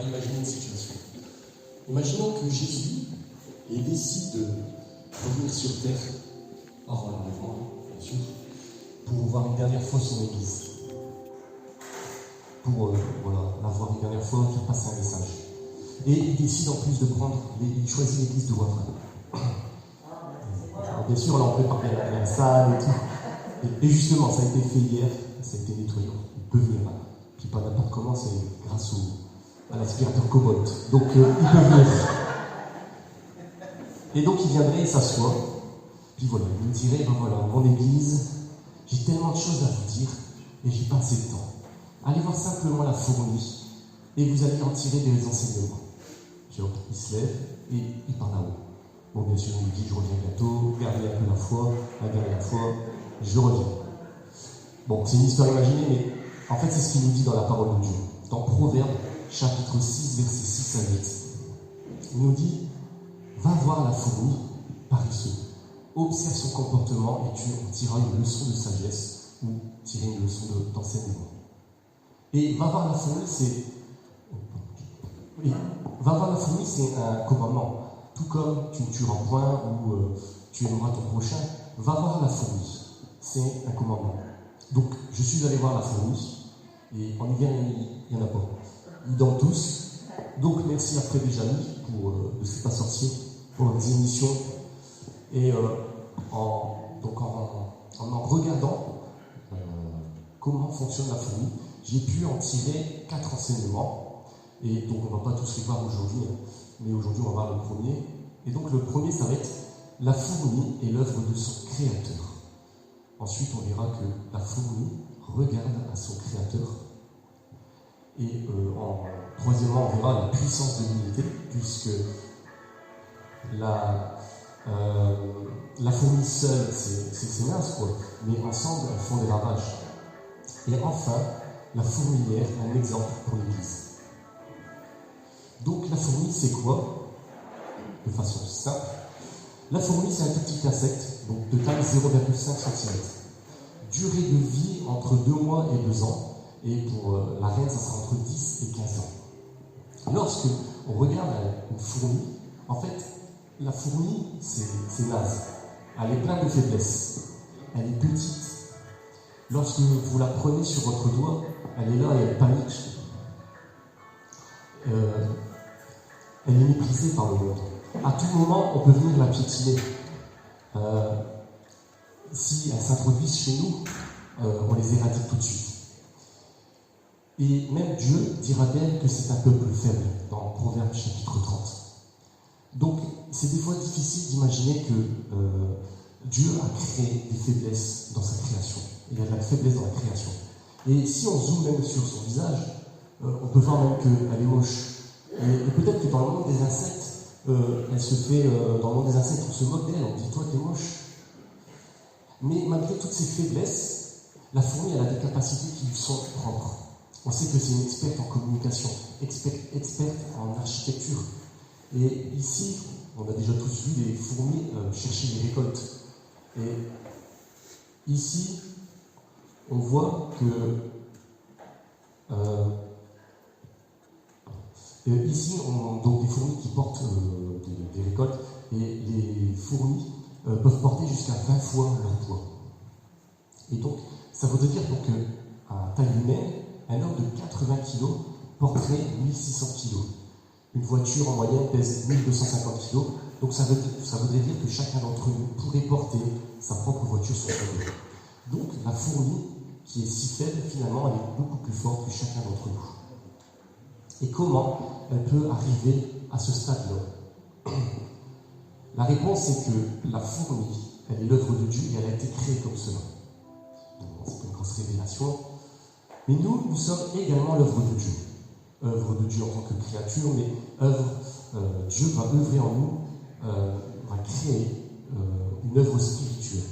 imaginer une situation. Imaginons que Jésus décide de revenir sur terre, avant l'enlèvement, bien sûr, pour voir une dernière fois son Église. Pour la voir une dernière fois, faire passer un message. Et il décide en plus de il choisit l'église de Wavre. Bien sûr, là on peut parler à la salle et tout. Et justement, ça a été fait hier, ça a été nettoyé. Il peut venir là. Puis pas n'importe comment, c'est grâce à l'aspirateur Cobalt. Donc il peut venir. Et donc il viendrait, il s'assoit. Puis voilà, il me dirait, mon église, j'ai tellement de choses à vous dire, et j'ai pas assez de temps. Allez voir simplement la fourmi, et vous allez en tirer des enseignements. Il se lève, et il part là-haut. Bon, bien sûr, il nous dit, je reviens bientôt, gardez un peu la foi, la dernière fois, je reviens. Bon, c'est une histoire imaginée, mais en fait, c'est ce qu'il nous dit dans la parole de Dieu. Dans Proverbes, chapitre 6, versets 6 à 8. Il nous dit, va voir la fourmi, paresseux. Observe son comportement et tu en tireras une leçon de sagesse ou tirer une leçon d'enseignement. Et va voir la fourmi, c'est un commandement. Tout comme tu ne tueras point ou tu aimeras ton prochain, va voir la fourmi. C'est un commandement. Donc, je suis allé voir la fourmi, et en hiver, il n'y en a pas. Ils dorment tous. Donc, merci à Fred et Jamy de C'est pas sorcier pour les émissions. Et en regardant comment fonctionne la fourmi, j'ai pu en tirer 4 enseignements. Et donc, on ne va pas tous les voir aujourd'hui, mais aujourd'hui, on va voir le premier. Et donc, le premier, ça va être la fourmi est l'œuvre de son créateur. Ensuite, on verra que la fourmi regarde à son créateur. Et troisièmement, on verra la puissance de l'unité, puisque la fourmi seule, c'est mince, quoi. Mais ensemble, elles font des ravages. Et enfin, la fourmilière, un exemple pour l'Église. Donc, la fourmi, c'est quoi? De façon simple. La fourmi, c'est un tout petit insecte, donc de taille 0,5 cm. Durée de vie entre 2 mois et 2 ans. Et pour la reine, ça sera entre 10 et 15 ans. Lorsque on regarde une fourmi, en fait, la fourmi, c'est naze. Elle est pleine de faiblesses. Elle est petite. Lorsque vous la prenez sur votre doigt, elle est là et elle panique. Elle est méprisée par le monde. À tout moment, on peut venir la piétiner. Si elle s'introduit chez nous, on les éradique tout de suite. Et même Dieu dira d'elle que c'est un peuple faible, dans Proverbes chapitre 30. Donc, c'est des fois difficile d'imaginer que Dieu a créé des faiblesses dans sa création. Il y a de la faiblesse dans la création. Et si on zoome même sur son visage, on peut voir même qu'elle est moche. Et peut-être que dans le monde des insectes, elle se fait, dans le monde des insectes, on se moque d'elle, on dit, toi, t'es moche. Mais malgré toutes ces faiblesses, la fourmi, elle a des capacités qui lui sont propres. On sait que c'est une experte en communication, experte en architecture. Et ici, on a déjà tous vu des fourmis chercher des récoltes. Et ici, on voit que ici, on a donc des fourmis qui portent des récoltes, et les fourmis peuvent porter jusqu'à 20 fois leur poids. Et donc, ça voudrait dire qu'à taille humaine, un homme de 80 kg porterait 1600 kg. Une voiture en moyenne pèse 1250 kg. Donc ça voudrait dire que chacun d'entre nous pourrait porter sa propre voiture sur son dos. Donc la fourmi, qui est si faible, finalement, elle est beaucoup plus forte que chacun d'entre nous. Et comment elle peut arriver à ce stade-là? La réponse est que la fourmi, elle est l'œuvre de Dieu et elle a été créée comme cela. C'est une grosse révélation. Mais nous sommes également l'œuvre de Dieu. Œuvre de Dieu en tant que créature, mais Dieu va œuvrer en nous, va créer une œuvre spirituelle.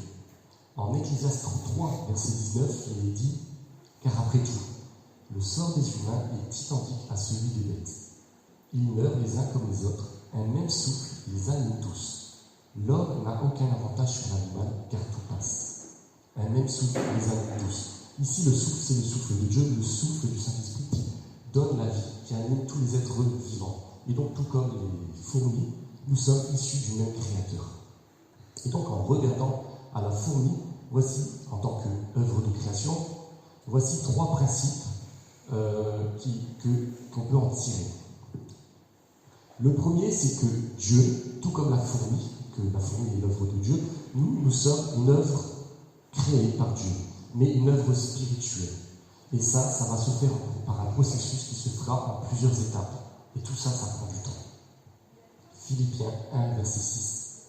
En Ecclésiaste 3, verset 19, il est dit, car après tout, le sort des humains est identique à celui des bêtes. Ils meurent les uns comme les autres, un même souffle les anime tous. L'homme n'a aucun avantage sur l'animal, car tout passe. Un même souffle les anime tous. Ici, le souffle, c'est le souffle de Dieu, le souffle du Saint-Esprit qui donne la vie, qui anime tous les êtres vivants. Et donc, tout comme les fourmis, nous sommes issus du même Créateur. Et donc, en regardant à la fourmi, voici, en tant qu'œuvre de création, voici 3 principes qu'on peut en tirer. Le premier, c'est que Dieu, tout comme la fourmi, que la fourmi est l'œuvre de Dieu, nous sommes une œuvre créée par Dieu, mais une œuvre spirituelle. Et ça va se faire par un processus qui se fera en plusieurs étapes. Et tout ça, ça prend du temps. Philippiens 1, verset 6.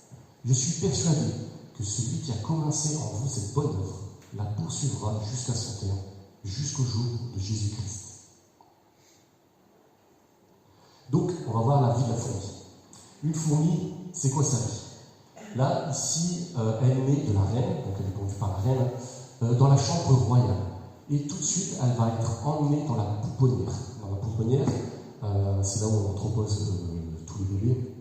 Je suis persuadé que celui qui a commencé en vous cette bonne œuvre la poursuivra jusqu'à son terme, jusqu'au jour de Jésus-Christ. Donc, on va voir la vie de la fourmi. Une fourmi, c'est quoi sa vie? Là, ici, elle naît de la reine, donc elle est pondue par la reine, dans la chambre royale. Et tout de suite, elle va être emmenée dans la pouponnière. Dans la pouponnière, c'est là où on entrepose tous les bébés.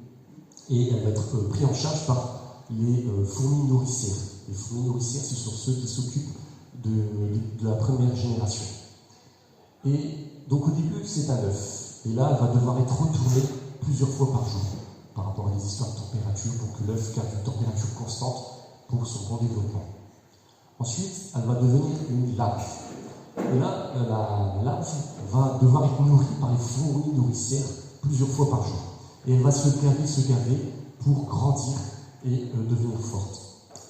Et elle va être prise en charge par les fourmis nourricières. Les fourmis nourricières, ce sont ceux qui s'occupent de la première génération. Et donc au début, c'est un œuf. Et là, elle va devoir être retournée plusieurs fois par jour par rapport à des histoires de température pour que l'œuf garde une température constante pour son bon développement. Ensuite, elle va devenir une larve. Et là, la larve va devoir être nourrie par les fourmis nourricières plusieurs fois par jour. Et elle va se gaver pour grandir et devenir forte.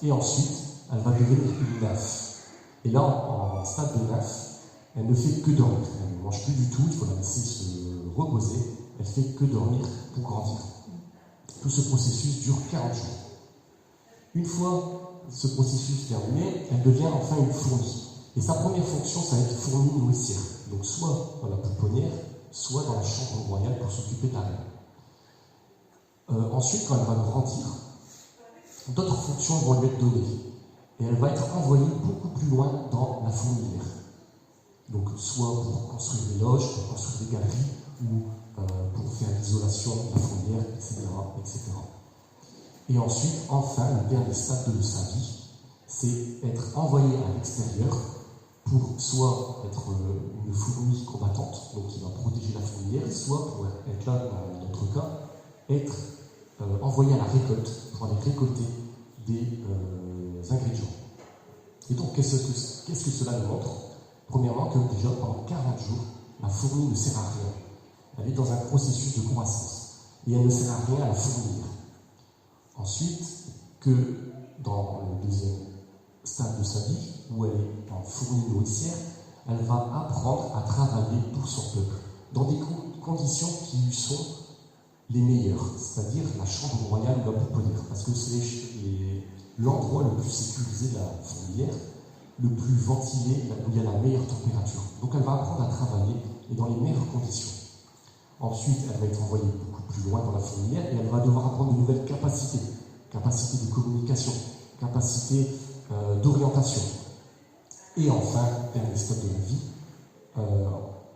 Et ensuite, elle va devenir une nymphe. Et là, en stade de nymphe, elle ne fait que dormir. Elle ne mange plus du tout, il faut la laisser se reposer. Elle fait que dormir pour grandir. Tout ce processus dure 40 jours. Une fois ce processus terminé, elle devient enfin une fourmi. Et sa première fonction, ça va être fourmi nourricière. Donc soit dans la pouponnière, soit dans la chambre royale pour s'occuper de la reine. Ensuite, quand elle va grandir, d'autres fonctions vont lui être données. Et elle va être envoyée beaucoup plus loin dans la fourmilière. Donc soit pour construire des loges, pour construire des galeries, ou pour faire l'isolation de la fourmilière, etc., etc. Et ensuite, enfin, le dernier stade de sa vie, c'est être envoyée à l'extérieur pour soit être une fourmi combattante, donc qui va protéger la fourmilière, soit pour être là, dans notre cas, être envoyée à la récolte pour aller récolter des ingrédients. Et donc, qu'est-ce que cela nous montre? Premièrement, que déjà pendant 40 jours, la fourmi ne sert à rien. Elle est dans un processus de croissance et elle ne sert à rien à la fourmilière. Ensuite, que dans le deuxième stade de sa vie, où elle est en fourmi nourricière, elle va apprendre à travailler pour son peuple, dans des conditions qui lui sont les meilleures, c'est-à-dire la chambre royale ou la pouponnière, parce que c'est l'endroit le plus sécurisé de la fourmilière, le plus ventilé, où il y a la meilleure température. Donc elle va apprendre à travailler et dans les meilleures conditions. Ensuite, elle va être envoyée beaucoup plus loin dans la fourmilière et elle va devoir apprendre de nouvelles capacités. Capacité de communication, capacité d'orientation. Et enfin, dernier stade de la vie,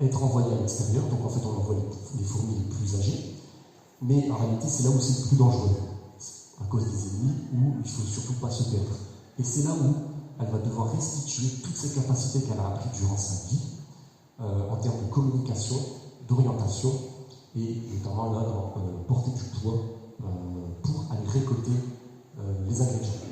être envoyée à l'extérieur. Donc en fait, on envoie les fourmis les plus âgées. Mais en réalité, c'est là où c'est le plus dangereux, à cause des ennemis, où il ne faut surtout pas se perdre. Et c'est là où elle va devoir restituer toutes ces capacités qu'elle a apprises durant sa vie, en termes de communication, d'orientation, et notamment là, dans porter du poids pour aller récolter les ingrédients.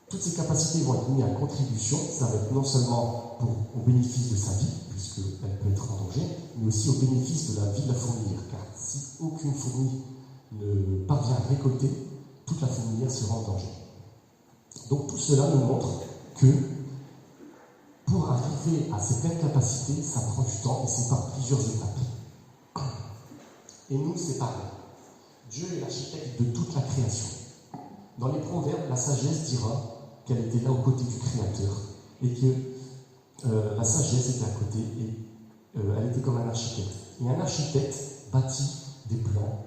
Toutes ces capacités vont être mises à contribution, ça va être non seulement au bénéfice de sa vie, puisqu'elle peut être en danger, mais aussi au bénéfice de la vie de la fourmilière, car si aucune fourmi ne parvient à récolter, toute la fourmilière sera en danger. Donc tout cela nous montre que pour arriver à cette même capacité, ça prend du temps et c'est par plusieurs étapes. Et nous, c'est pareil. Dieu est l'architecte de toute la création. Dans les Proverbes, la sagesse dira qu'elle était là aux côtés du Créateur et que la sagesse était à côté et elle était comme un architecte. Et un architecte bâtit des plans,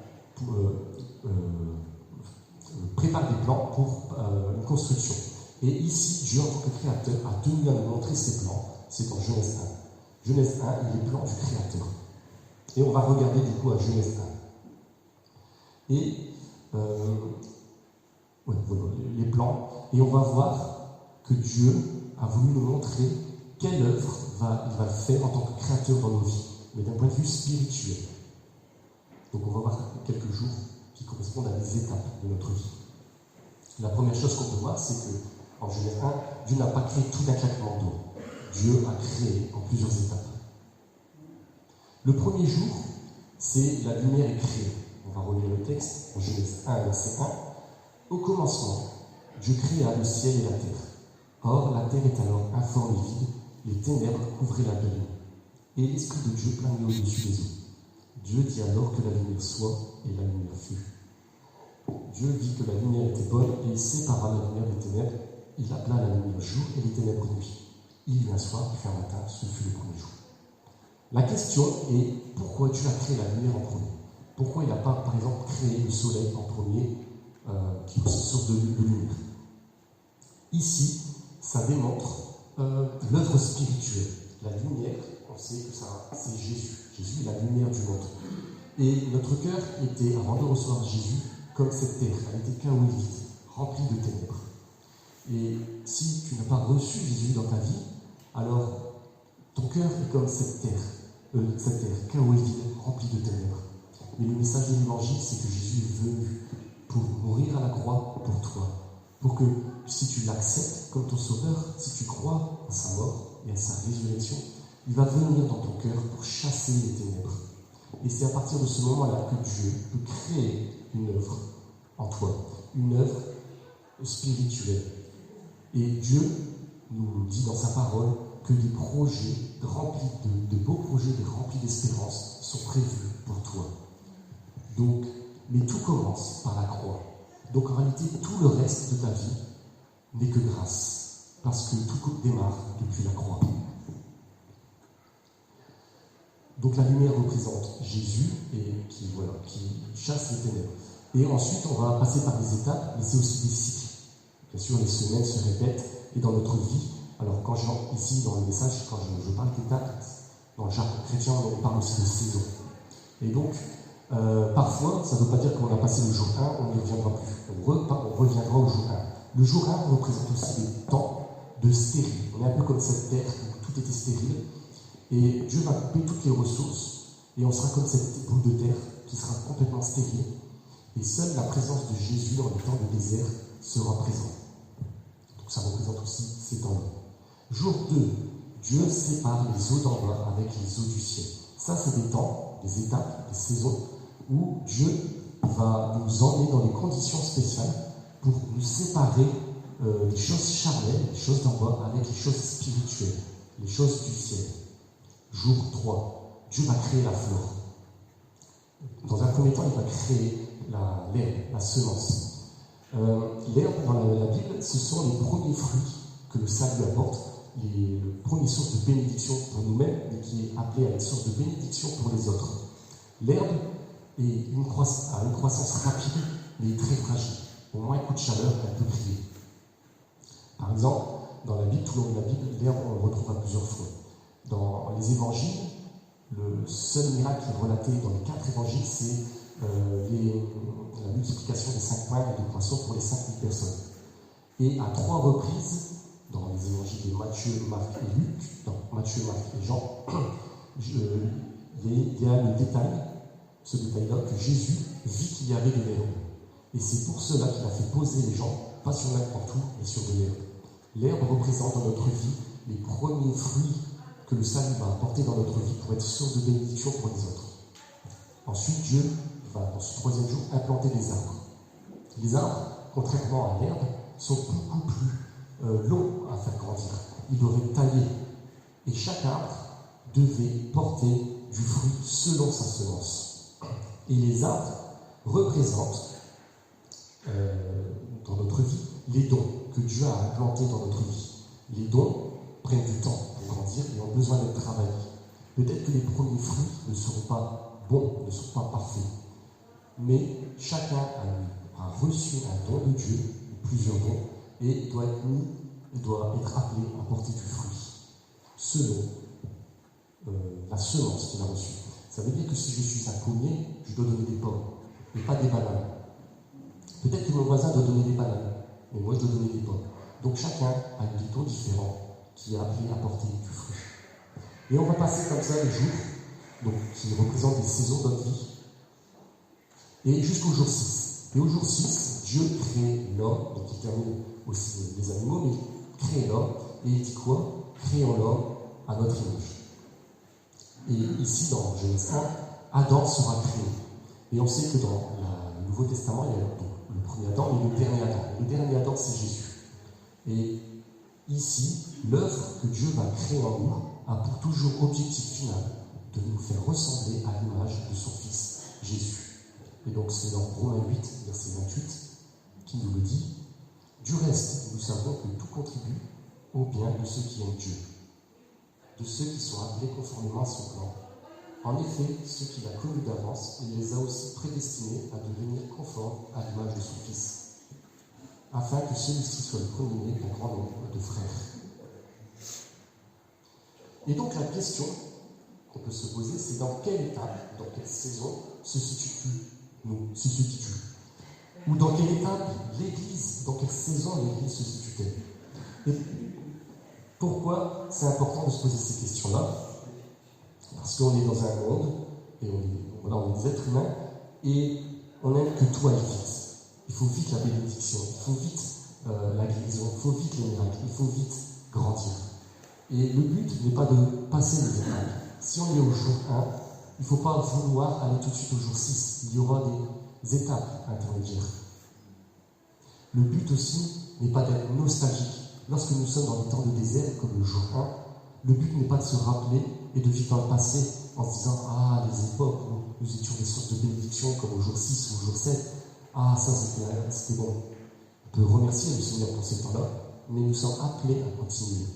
prépare des plans pour une construction. Et ici, Dieu, en tant que Créateur, a tenu à nous montrer ses plans. C'est en Genèse 1. Genèse 1, les plans du Créateur. Et on va regarder du coup à Genèse 1. Et les plans. Et on va voir que Dieu a voulu nous montrer quelle œuvre il va faire en tant que créateur dans nos vies. mais d'un point de vue spirituel. Donc on va voir quelques jours qui correspondent à des étapes de notre vie. La première chose qu'on peut voir, c'est que, en Genèse 1, Dieu n'a pas créé tout d'un claquement de doigts. Dieu a créé en plusieurs étapes. Le premier jour, c'est la lumière est créée. On va relire le texte en Genèse 1, verset 1. Au commencement, Dieu créa le ciel et la terre. Or, la terre est alors informe et vide, les ténèbres couvraient la nuit. Et l'Esprit de Dieu planait au-dessus des eaux. Dieu dit alors que la lumière soit, et la lumière fut. Dieu vit que la lumière était bonne, et il sépara la lumière des ténèbres. Il appela la lumière jour et les ténèbres nuit. Il y eut un soir, puis un matin, ce fut le premier jour. La question est, pourquoi Dieu a créé la lumière en premier? Pourquoi il n'a pas, par exemple, créé le soleil en premier, qui est une source de lumière? Ici, ça démontre l'œuvre spirituelle. La lumière, on sait que c'est Jésus. Jésus est la lumière du monde. Et notre cœur était, avant de recevoir Jésus, comme cette terre. Elle était chaotique, remplie de ténèbres. Et si tu n'as pas reçu Jésus dans ta vie, alors ton cœur est comme cette terre chaotique, remplie de ténèbres. Mais le message de l'Évangile, c'est que Jésus est venu pour mourir à la croix pour toi. Pour que, si tu l'acceptes comme ton sauveur, si tu crois à sa mort et à sa résurrection, il va venir dans ton cœur pour chasser les ténèbres. Et c'est à partir de ce moment-là que Dieu peut créer une œuvre en toi, une œuvre spirituelle. Et Dieu nous dit dans sa parole que des projets remplis de beaux projets remplis d'espérance sont prévus pour toi. Donc, mais tout commence par la croix. Donc en réalité, tout le reste de ta vie n'est que grâce, parce que tout démarre depuis la croix. Donc la lumière représente Jésus et qui chasse les ténèbres. Et ensuite, on va passer par des étapes, mais c'est aussi des cycles. Bien sûr, les semaines se répètent, et dans notre vie, alors ici dans le message, quand je parle d'étapes, dans le jargon chrétien, on parle aussi de saison. Et donc, parfois, ça ne veut pas dire qu'on a passé le jour 1, on ne reviendra plus. On reviendra au jour 1. Le jour 1 représente aussi des temps de stérile. On est un peu comme cette terre où tout était stérile. Et Dieu va couper toutes les ressources, et on sera comme cette boule de terre qui sera complètement stérile. Et seule la présence de Jésus dans les temps de désert sera présente. Donc ça représente aussi ces temps-là. Jour 2, Dieu sépare les eaux d'en bas avec les eaux du ciel. Ça, c'est des temps, des étapes, des saisons où Dieu va nous emmener dans des conditions spéciales pour nous séparer les choses charnelles, les choses d'en bas, avec les choses spirituelles, les choses du ciel. Jour 3, Dieu va créer la flore. Dans un premier temps, il va créer l'herbe, la semence. L'herbe, dans la Bible, ce sont les premiers fruits que le salut apporte, le premier source de bénédiction pour nous-mêmes, mais qui est appelé à être source de bénédiction pour les autres. L'herbe a une croissance rapide, mais très fragile. Au moins un coup de chaleur, elle peut briller. Par exemple, dans la Bible, tout le long de la Bible, l'herbe, on le retrouve à plusieurs fois. Dans les évangiles, le seul miracle qui est relaté dans les 4 évangiles, c'est la multiplication des 5 pains et de poissons pour les 5000 personnes. Et à 3 reprises, dans les évangiles de Matthieu, Marc et Luc, Matthieu, Marc et Jean, il y a le détail, ce détail-là, que Jésus vit qu'il y avait de l'herbe. Et c'est pour cela qu'il a fait poser les gens, pas sur n'importe où, mais sur de l'herbe. L'herbe représente dans notre vie les premiers fruits que le salut va apporter dans notre vie pour être source de bénédiction pour les autres. Ensuite, Dieu va, dans ce 3e jour, implanter des arbres. Les arbres, contrairement à l'herbe, sont beaucoup plus longs à faire grandir. Ils doivent être taillés. Et chaque arbre devait porter du fruit selon sa semence. Et les arbres représentent, dans notre vie, les dons que Dieu a implantés dans notre vie. Les dons prennent du temps pour grandir et ont besoin d'être travaillés. Peut-être que les premiers fruits ne seront pas bons, ne seront pas parfaits. Mais chacun a reçu un don de Dieu, ou plusieurs dons, et doit être appelé à porter du fruit, selon la semence qu'il a reçue. Ça veut dire que si je suis un pommier, je dois donner des pommes, et pas des bananes. Peut-être que mon voisin doit donner des bananes, mais moi je dois donner des pommes. Donc chacun a des dons différents qui est appelé à porter du fruit. Et on va passer comme ça les jours donc qui représentent des saisons de notre vie, et jusqu'au jour 6. Et au jour 6, Dieu crée l'homme, donc il termine aussi les animaux, mais il crée l'homme, et il dit quoi? Créons l'homme à notre image. Et ici, dans Genèse 1, Adam sera créé. Et on sait que dans le Nouveau Testament, il y a donc le premier Adam et le dernier Adam. Et le dernier Adam, c'est Jésus. Et ici, l'œuvre que Dieu va créer en nous a pour toujours objectif final de nous faire ressembler à l'image de son Fils, Jésus. Et donc c'est dans Romains 8, verset 28, qui nous le dit. Du reste, nous savons que tout contribue au bien de ceux qui aiment Dieu, de ceux qui sont appelés conformément à son plan. En effet, ceux qu'il a connus d'avance, il les a aussi prédestinés à devenir conformes à l'image de son Fils, afin que celui-ci soit le premier d'un grand nombre de frères. Et donc la question qu'on peut se poser, c'est dans quelle étape, dans quelle saison se situe ou dans quelle étape l'Église, dans quelle saison l'Église se situe-t-elle? Et pourquoi c'est important de se poser ces questions-là? Parce qu'on est dans un monde, et on est des êtres humains, et on aime que tout aille vite. Il faut vite la bénédiction, il faut vite la guérison, il faut vite les miracles, il faut vite grandir. Et le but n'est pas de passer les étapes. Si on est au jour 1, il ne faut pas vouloir aller tout de suite au jour 6. Il y aura des étapes intermédiaires. Le but aussi n'est pas d'être nostalgique. Lorsque nous sommes dans des temps de désert, comme le jour 1, le but n'est pas de se rappeler et de vivre dans le passé en se disant « Ah, les époques où nous étions des sources de bénédiction, comme au jour 6 ou au jour 7, ah, ça c'était bon. » On peut remercier le Seigneur pour ces temps-là, mais nous sommes appelés à continuer.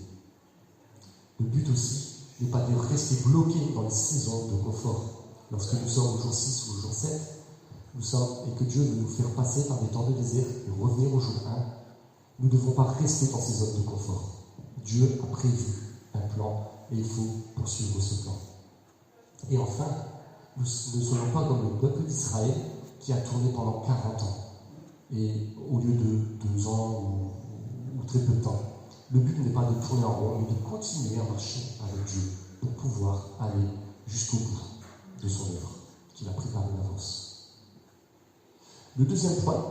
Le but aussi n'est pas de rester bloqués dans les saisons de confort. Lorsque nous sommes au jour 6 ou au jour 7, et que Dieu veut nous faire passer par des temps de désert et revenir au jour 1, nous ne devons pas rester dans ces zones de confort. Dieu a prévu un plan et il faut poursuivre ce plan. Et enfin, nous ne soyons pas comme le peuple d'Israël qui a tourné pendant 40 ans, et au lieu de 2 ans ou très peu de temps. Le but n'est pas de tourner en rond, mais de continuer à marcher avec Dieu pour pouvoir aller jusqu'au bout de son œuvre qu'il a préparée d'avance. Le deuxième point,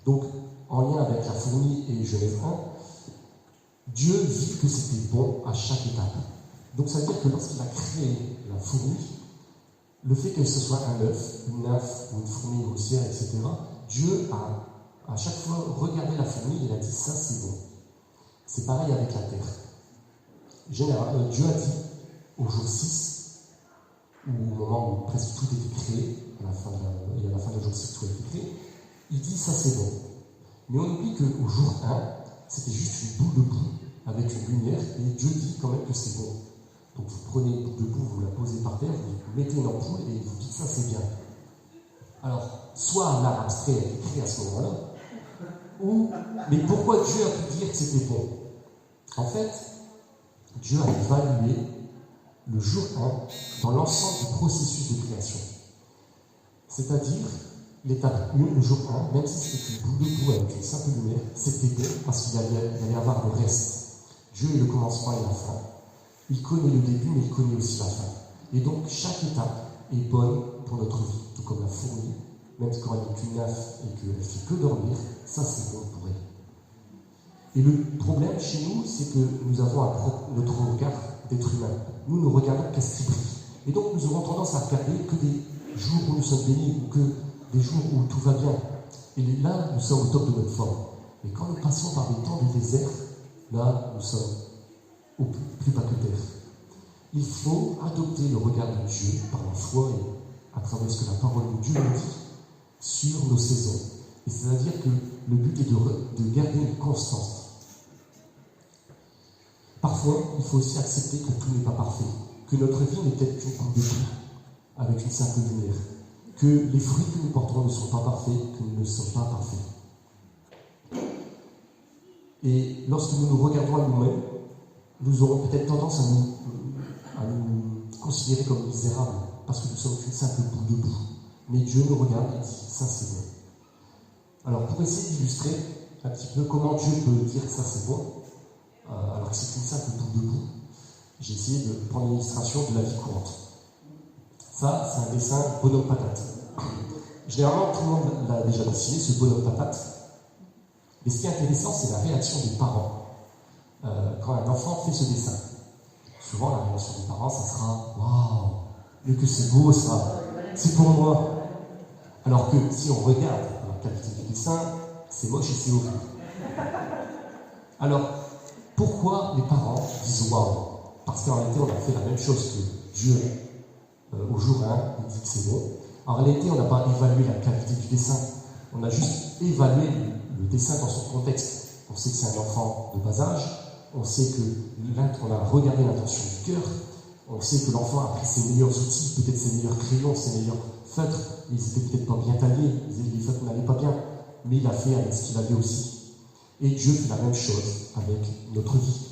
donc en lien avec la fourmi et Genèse 1, Dieu vit que c'était bon à chaque étape. Donc ça veut dire que lorsqu'il a créé la fourmi, le fait que ce soit un œuf, une nymphe ou une fourmi grossière, etc., Dieu a à chaque fois regardé la fourmi et il a dit ça c'est bon. C'est pareil avec la terre. Dieu a dit au jour 6, au moment où presque tout était créé, à la fin de jour 6 tout a été créé, il dit ça c'est bon. Mais on oublie qu'au jour 1, c'était juste une boule de boue avec une lumière, et Dieu dit quand même que c'est bon. Donc vous prenez une boule de boue, vous la posez par terre, vous mettez une ampoule et vous dites ça c'est bien. Alors, soit l'art abstrait a été créé à ce moment-là, mais pourquoi Dieu a pu dire que c'était bon? En fait, Dieu a évalué le jour 1 dans l'ensemble du processus de création. C'est-à-dire, l'étape 1, le jour 1, même si c'était une boule de boue avec une simple lumière, c'était bon parce qu'il allait avoir le reste. Dieu est le commencement et la fin. Il connaît le début, mais il connaît aussi la fin. Et donc, chaque étape est bonne pour notre vie, tout comme la fourmi, même quand elle est une nymphe et qu'elle ne fait que dormir, ça c'est bon pour elle. Et le problème chez nous, c'est que nous avons notre regard d'être humain. Nous ne regardons qu'à ce qui brille. Et donc nous aurons tendance à regarder que des jours où nous sommes bénis ou que des jours où tout va bien. Et là, nous sommes au top de notre forme. Mais quand nous passons par des temps de désert, là, nous sommes au plus bas que terre. Il faut adopter le regard de Dieu par la foi et à travers ce que la parole de Dieu nous dit sur nos saisons. Et c'est-à-dire que le but est de garder une constance. Parfois, il faut aussi accepter que tout n'est pas parfait, que notre vie n'est peut-être qu'une coupe de boue avec une simple lumière, que les fruits que nous porterons ne sont pas parfaits, que nous ne sommes pas parfaits. Et lorsque nous nous regardons à nous-mêmes, nous aurons peut-être tendance à nous considérer comme misérables, parce que nous sommes qu'une simple boule de boue. Mais Dieu nous regarde et dit, ça c'est bon. Alors pour essayer d'illustrer un petit peu comment Dieu peut dire que ça c'est bon, alors que c'est une simple boule de boue, j'ai essayé de prendre l'illustration de la vie courante. Ça, c'est un dessin bonhomme patate. Généralement, tout le monde l'a déjà dessiné, ce bonhomme patate. Mais ce qui est intéressant, c'est la réaction des parents quand un enfant fait ce dessin. Souvent, la réaction des parents, ça sera « Waouh, mais que c'est beau ça, c'est pour moi ». Alors que si on regarde la qualité du dessin, c'est moche et c'est horrible. Alors, pourquoi les parents disent « Waouh » Parce qu'en réalité, on a fait la même chose que Dieu au jour 1, il dit que c'est bon. En réalité, on n'a pas évalué la qualité du dessin, on a juste évalué le dessin dans son contexte. On sait que c'est un enfant de bas âge, on sait qu'on a regardé l'intention du cœur, on sait que l'enfant a pris ses meilleurs outils, peut-être ses meilleurs crayons, ses meilleurs feutres, ils n'étaient peut-être pas bien taillés, les feutres n'allaient pas bien, mais il a fait avec ce qu'il avait aussi. Et Dieu fait la même chose avec notre vie.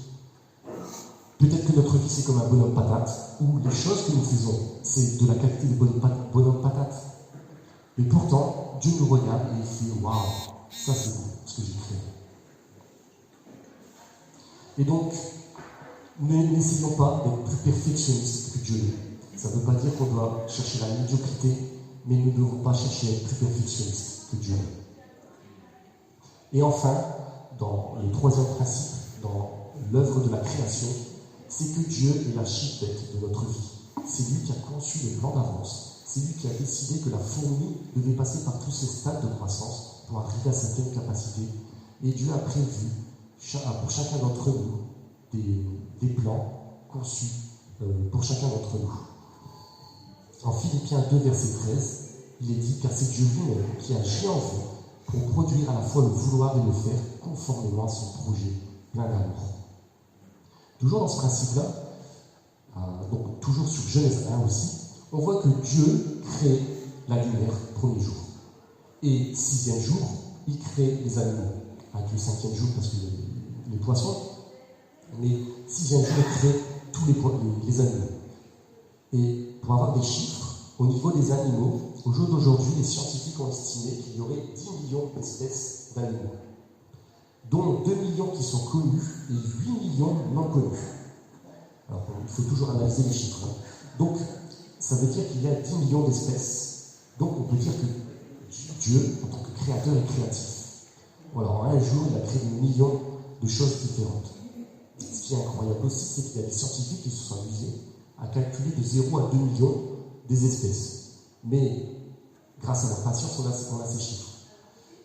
Peut-être que notre vie c'est comme un bonhomme patate, où les choses que nous faisons, c'est de la qualité de bonhomme patate. Et pourtant, Dieu nous regarde et il fait « Waouh, ça c'est beau, ce que j'ai créé ». Et donc, n'essayons pas d'être plus perfectionnistes que Dieu l'est. Ça ne veut pas dire qu'on doit chercher la médiocrité, mais nous ne devons pas chercher à être plus perfectionnistes que Dieu l'est. Et enfin, dans le troisième principe, dans l'œuvre de la création, c'est que Dieu est l'architecte de notre vie. C'est lui qui a conçu les plans d'avance. C'est lui qui a décidé que la fourmi devait passer par tous ces stades de croissance pour arriver à sa pleine capacité. Et Dieu a prévu pour chacun d'entre nous des plans conçus pour chacun d'entre nous. En Philippiens 2, verset 13, il est dit « Car c'est Dieu lui-même qui agit en vous pour produire à la fois le vouloir et le faire conformément à son projet plein d'amour. » Toujours dans ce principe-là, donc toujours sur Genèse 1 aussi, on voit que Dieu crée la lumière premier jour. Et sixième jour, il crée les animaux. Avec le cinquième jour, parce que les poissons, mais sixième jour, il crée tous les animaux. Et pour avoir des chiffres, au niveau des animaux, au jour d'aujourd'hui, les scientifiques ont estimé qu'il y aurait 10 millions d'espèces d'animaux, dont 2 millions qui sont connus et 8 millions non connus. Alors, il faut toujours analyser les chiffres. Hein. Donc, ça veut dire qu'il y a 10 millions d'espèces. Donc, on peut dire que Dieu, en tant que créateur, est créatif. Voilà, en un jour, il a créé des millions de choses différentes. Ce qui est incroyable aussi, c'est qu'il y a des scientifiques qui se sont amusés à calculer de 0 à 2 millions des espèces. Mais, grâce à leur patience, on a ces chiffres.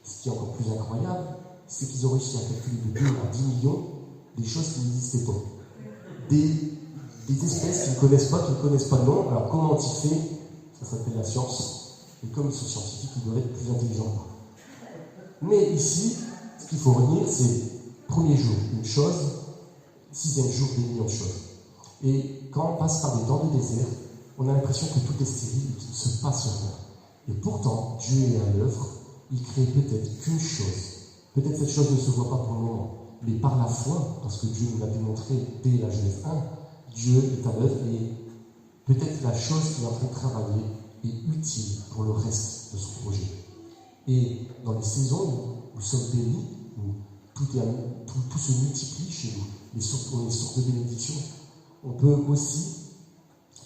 Ce qui est encore plus incroyable, c'est qu'ils ont réussi à calculer de 2 à 10 millions des choses qui n'existaient pas. Des espèces qu'ils ne connaissent pas de nom. Alors comment on y fait? Ça s'appelle la science. Et comme ils sont scientifiques, ils doivent être plus intelligents. Mais ici, ce qu'il faut retenir, c'est premier jour, une chose, sixième jour, des millions de choses. Et quand on passe par des temps de désert, on a l'impression que tout est stérile et qu'il ne se passe rien. Et pourtant, Dieu est à l'œuvre, il crée peut-être qu'une chose. Peut-être cette chose ne se voit pas pour le moment, mais par la foi, parce que Dieu nous l'a démontré dès la Genèse 1, Dieu est à l'œuvre et peut-être la chose qu'il est en train de travailler est utile pour le reste de son projet. Et dans les saisons où nous sommes bénis, où tout se multiplie chez nous, on est source de bénédiction, on peut aussi,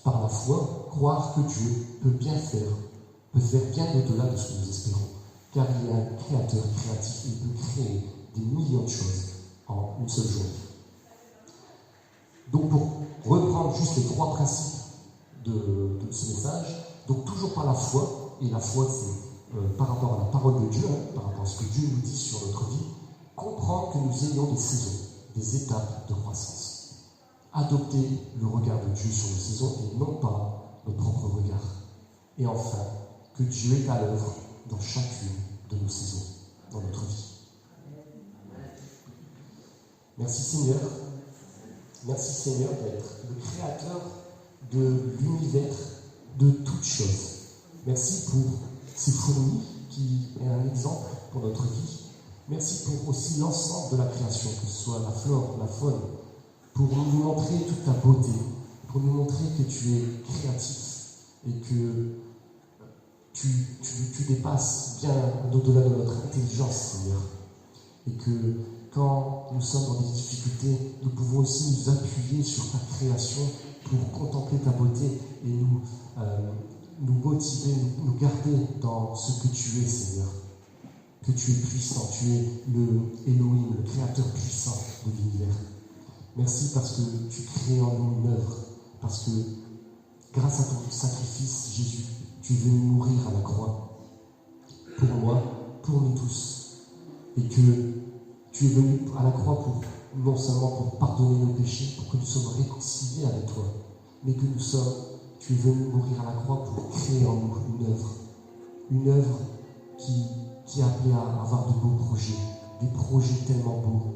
par la foi, croire que Dieu peut bien faire bien au-delà de ce que nous espérons. Car il est un créateur créatif, il peut créer des millions de choses en une seule journée. Donc pour reprendre juste les 3 principes de ce message, donc toujours par la foi, et la foi c'est par rapport à la parole de Dieu, par rapport à ce que Dieu nous dit sur notre vie, comprendre que nous ayons des saisons, des étapes de croissance. Adopter le regard de Dieu sur nos saisons et non pas notre propre regard. Et enfin, que Dieu est à l'œuvre dans chacune de nos saisons, dans notre vie. Merci Seigneur. Merci Seigneur d'être le créateur de l'univers, de toutes choses. Merci pour ces fourmis qui est un exemple pour notre vie. Merci pour aussi l'ensemble de la création, que ce soit la flore, la faune, pour nous montrer toute ta beauté, pour nous montrer que tu es créatif et que tu dépasses bien au-delà de notre intelligence, Seigneur. Et que quand nous sommes dans des difficultés, nous pouvons aussi nous appuyer sur ta création pour contempler ta beauté et nous motiver, nous garder dans ce que tu es, Seigneur. Que tu es puissant, tu es le Elohim, le créateur puissant de l'univers. Merci parce que tu crées en nous une œuvre, parce que grâce à ton sacrifice, Jésus, tu es venu mourir à la croix pour moi, pour nous tous, et que tu es venu à la croix pour non seulement pour pardonner nos péchés, pour que nous soyons réconciliés avec toi, mais que tu es venu mourir à la croix pour créer en nous une œuvre qui est appelée à avoir de beaux projets, des projets tellement beaux,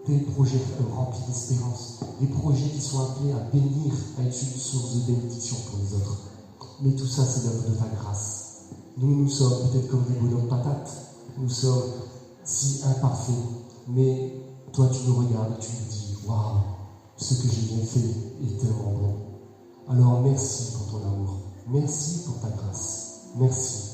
des projets remplis d'espérance, des projets qui sont appelés à bénir, à être une source de bénédiction pour les autres. Mais tout ça, c'est l'œuvre de ta grâce. Nous sommes peut-être comme des bonhommes patates, nous sommes si imparfaits, mais toi, tu nous regardes et tu nous dis, waouh, ce que j'ai bien fait est tellement bon. Alors, merci pour ton amour, merci pour ta grâce, merci.